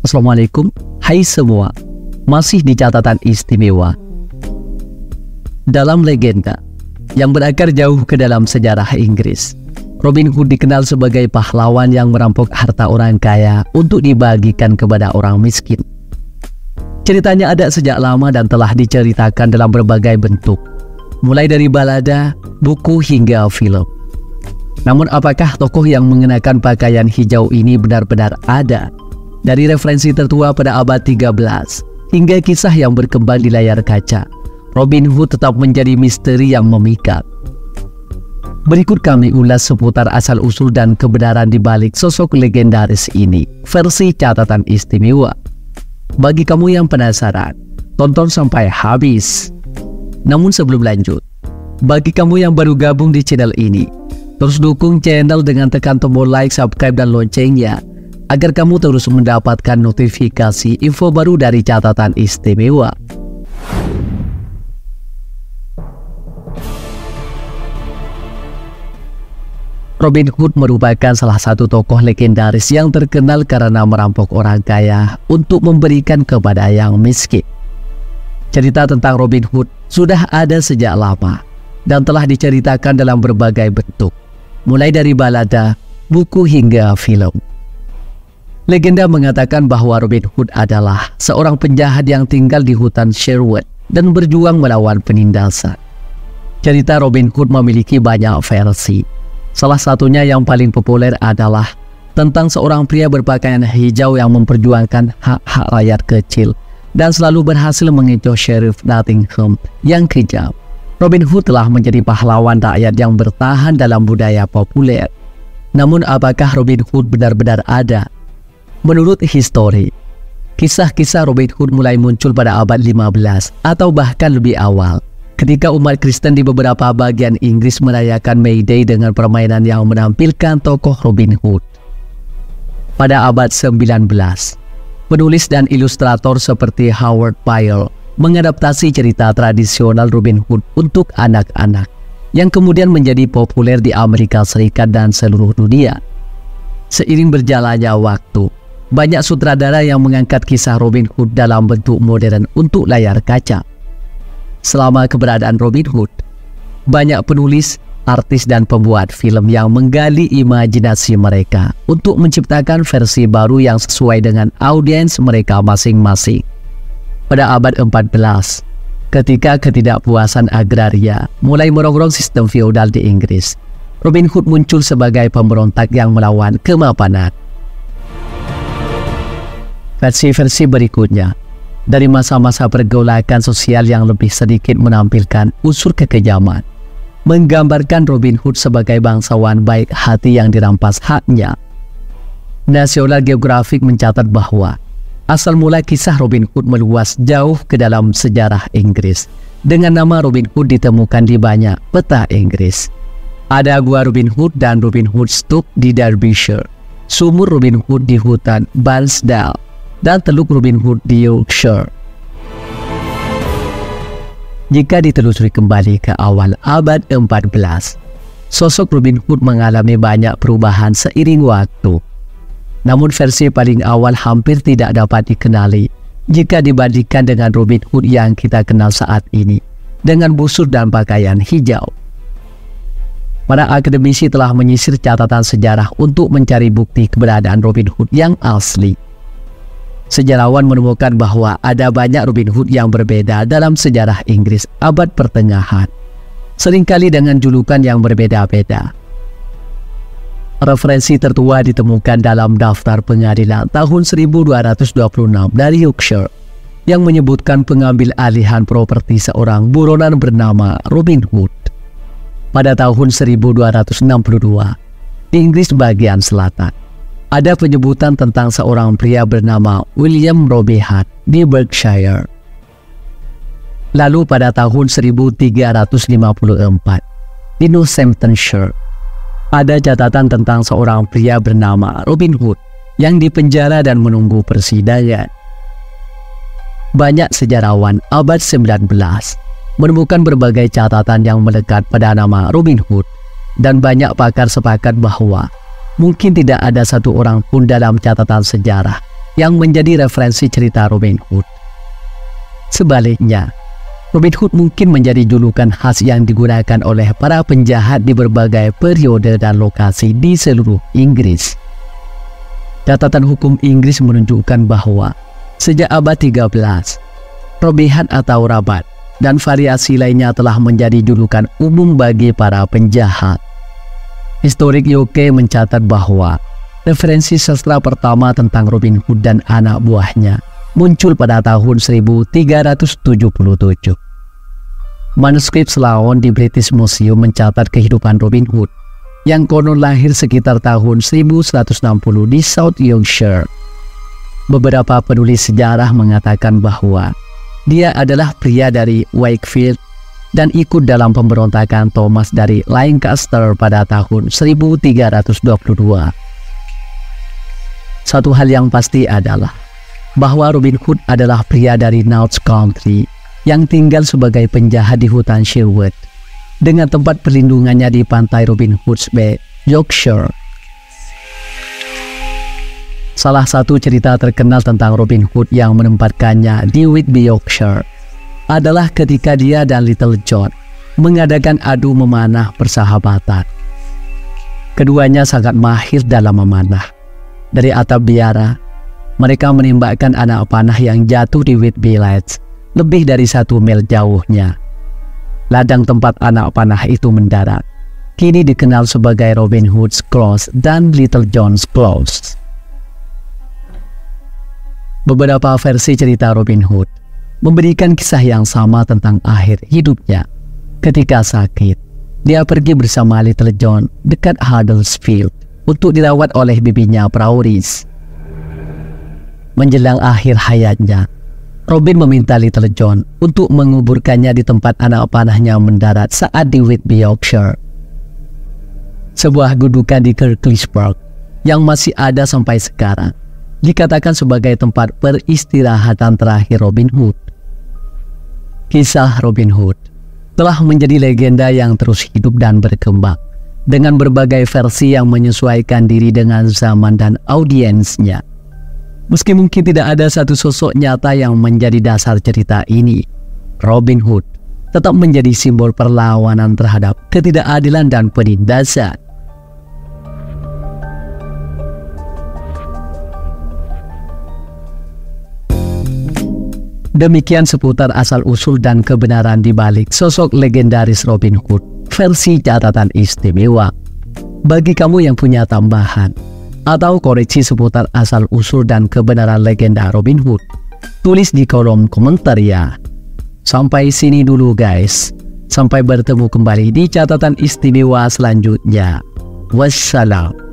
Assalamualaikum, hai semua, masih di catatan istimewa. Dalam legenda yang berakar jauh ke dalam sejarah Inggris, Robin Hood dikenal sebagai pahlawan yang merampok harta orang kaya untuk dibagikan kepada orang miskin. Ceritanya ada sejak lama dan telah diceritakan dalam berbagai bentuk, mulai dari balada, buku hingga film. Namun apakah tokoh yang mengenakan pakaian hijau ini benar-benar ada? Dari referensi tertua pada abad 13 hingga kisah yang berkembang di layar kaca, Robin Hood tetap menjadi misteri yang memikat. Berikut kami ulas seputar asal-usul dan kebenaran di balik sosok legendaris ini, versi catatan istimewa. Bagi kamu yang penasaran, tonton sampai habis. Namun sebelum lanjut, bagi kamu yang baru gabung di channel ini, terus dukung channel dengan tekan tombol like, subscribe, dan loncengnya agar kamu terus mendapatkan notifikasi info baru dari catatan istimewa. Robin Hood merupakan salah satu tokoh legendaris yang terkenal karena merampok orang kaya untuk memberikan kepada yang miskin. Cerita tentang Robin Hood sudah ada sejak lama dan telah diceritakan dalam berbagai bentuk, mulai dari balada, buku hingga film. Legenda mengatakan bahwa Robin Hood adalah seorang penjahat yang tinggal di hutan Sherwood dan berjuang melawan penindasan. Cerita Robin Hood memiliki banyak versi. Salah satunya yang paling populer adalah tentang seorang pria berpakaian hijau yang memperjuangkan hak-hak rakyat kecil dan selalu berhasil mengecoh Sheriff Nottingham yang kejam. Robin Hood telah menjadi pahlawan rakyat yang bertahan dalam budaya populer. Namun apakah Robin Hood benar-benar ada? Menurut histori, kisah-kisah Robin Hood mulai muncul pada abad 15 atau bahkan lebih awal, ketika umat Kristen di beberapa bagian Inggris merayakan May Day dengan permainan yang menampilkan tokoh Robin Hood. Pada abad 19, penulis dan ilustrator seperti Howard Pyle mengadaptasi cerita tradisional Robin Hood untuk anak-anak yang kemudian menjadi populer di Amerika Serikat dan seluruh dunia. Seiring berjalannya waktu, banyak sutradara yang mengangkat kisah Robin Hood dalam bentuk modern untuk layar kaca. Selama keberadaan Robin Hood, banyak penulis, artis, dan pembuat film yang menggali imajinasi mereka untuk menciptakan versi baru yang sesuai dengan audiens mereka masing-masing. Pada abad 14, ketika ketidakpuasan agraria mulai merongrong sistem feodal di Inggris, Robin Hood muncul sebagai pemberontak yang melawan kemapanan. Versi-versi berikutnya dari masa-masa pergolakan sosial yang lebih sedikit menampilkan unsur kekejaman, menggambarkan Robin Hood sebagai bangsawan baik hati yang dirampas haknya. National Geographic mencatat bahwa asal mula kisah Robin Hood meluas jauh ke dalam sejarah Inggris. Dengan nama Robin Hood ditemukan di banyak peta Inggris. Ada gua Robin Hood dan Robin Hood Stoop di Derbyshire, sumur Robin Hood di hutan Barnsdale, dan teluk Robin Hood di Yorkshire. Jika ditelusuri kembali ke awal abad 14, sosok Robin Hood mengalami banyak perubahan seiring waktu. Namun versi paling awal hampir tidak dapat dikenali jika dibandingkan dengan Robin Hood yang kita kenal saat ini, dengan busur dan pakaian hijau. Para akademisi telah menyisir catatan sejarah untuk mencari bukti keberadaan Robin Hood yang asli. Sejarawan menemukan bahwa ada banyak Robin Hood yang berbeda dalam sejarah Inggris abad pertengahan, seringkali dengan julukan yang berbeda-beda. Referensi tertua ditemukan dalam daftar pengadilan tahun 1226 dari Yorkshire yang menyebutkan pengambil alihan properti seorang buronan bernama Robin Hood. Pada tahun 1262, di Inggris bagian selatan, ada penyebutan tentang seorang pria bernama William Robin Hood di Berkshire. Lalu pada tahun 1354, di Northamptonshire, ada catatan tentang seorang pria bernama Robin Hood yang dipenjara dan menunggu persidangan. Banyak sejarawan abad 19 menemukan berbagai catatan yang melekat pada nama Robin Hood, dan banyak pakar sepakat bahwa mungkin tidak ada satu orang pun dalam catatan sejarah yang menjadi referensi cerita Robin Hood. Sebaliknya, Robin Hood mungkin menjadi julukan khas yang digunakan oleh para penjahat di berbagai periode dan lokasi di seluruh Inggris. Catatan hukum Inggris menunjukkan bahwa sejak abad 13, Robin Hood atau Rabat dan variasi lainnya telah menjadi julukan umum bagi para penjahat. Historik UK mencatat bahwa referensi sastra pertama tentang Robin Hood dan anak buahnya muncul pada tahun 1377. Manuskrip Sloane di British Museum mencatat kehidupan Robin Hood yang konon lahir sekitar tahun 1160 di South Yorkshire. Beberapa penulis sejarah mengatakan bahwa dia adalah pria dari Wakefield dan ikut dalam pemberontakan Thomas dari Lancaster pada tahun 1322. Satu hal yang pasti adalah bahwa Robin Hood adalah pria dari Notts Country yang tinggal sebagai penjahat di hutan Sherwood dengan tempat perlindungannya di pantai Robin Hood's Bay, Yorkshire. Salah satu cerita terkenal tentang Robin Hood yang menempatkannya di Whitby, Yorkshire adalah ketika dia dan Little John mengadakan adu memanah persahabatan. Keduanya sangat mahir dalam memanah. Dari atap biara, mereka menembakkan anak panah yang jatuh di Whitby Ledge lebih dari 1 mil jauhnya. Ladang tempat anak panah itu mendarat kini dikenal sebagai Robin Hood's Close dan Little John's Close. Beberapa versi cerita Robin Hood memberikan kisah yang sama tentang akhir hidupnya. Ketika sakit, dia pergi bersama Little John dekat Huddersfield untuk dirawat oleh bibinya Prauris. Menjelang akhir hayatnya, Robin meminta Little John untuk menguburkannya di tempat anak panahnya mendarat saat di Whitby, Yorkshire. Sebuah gundukan di Kirkleesburg yang masih ada sampai sekarang dikatakan sebagai tempat peristirahatan terakhir Robin Hood. Kisah Robin Hood telah menjadi legenda yang terus hidup dan berkembang dengan berbagai versi yang menyesuaikan diri dengan zaman dan audiensnya. Meski mungkin tidak ada satu sosok nyata yang menjadi dasar cerita ini, Robin Hood tetap menjadi simbol perlawanan terhadap ketidakadilan dan penindasan. Demikian seputar asal-usul dan kebenaran di balik sosok legendaris Robin Hood versi catatan istimewa. Bagi kamu yang punya tambahan atau koreksi seputar asal-usul dan kebenaran legenda Robin Hood, tulis di kolom komentar ya. Sampai sini dulu guys. Sampai bertemu kembali di catatan istimewa selanjutnya. Wassalam.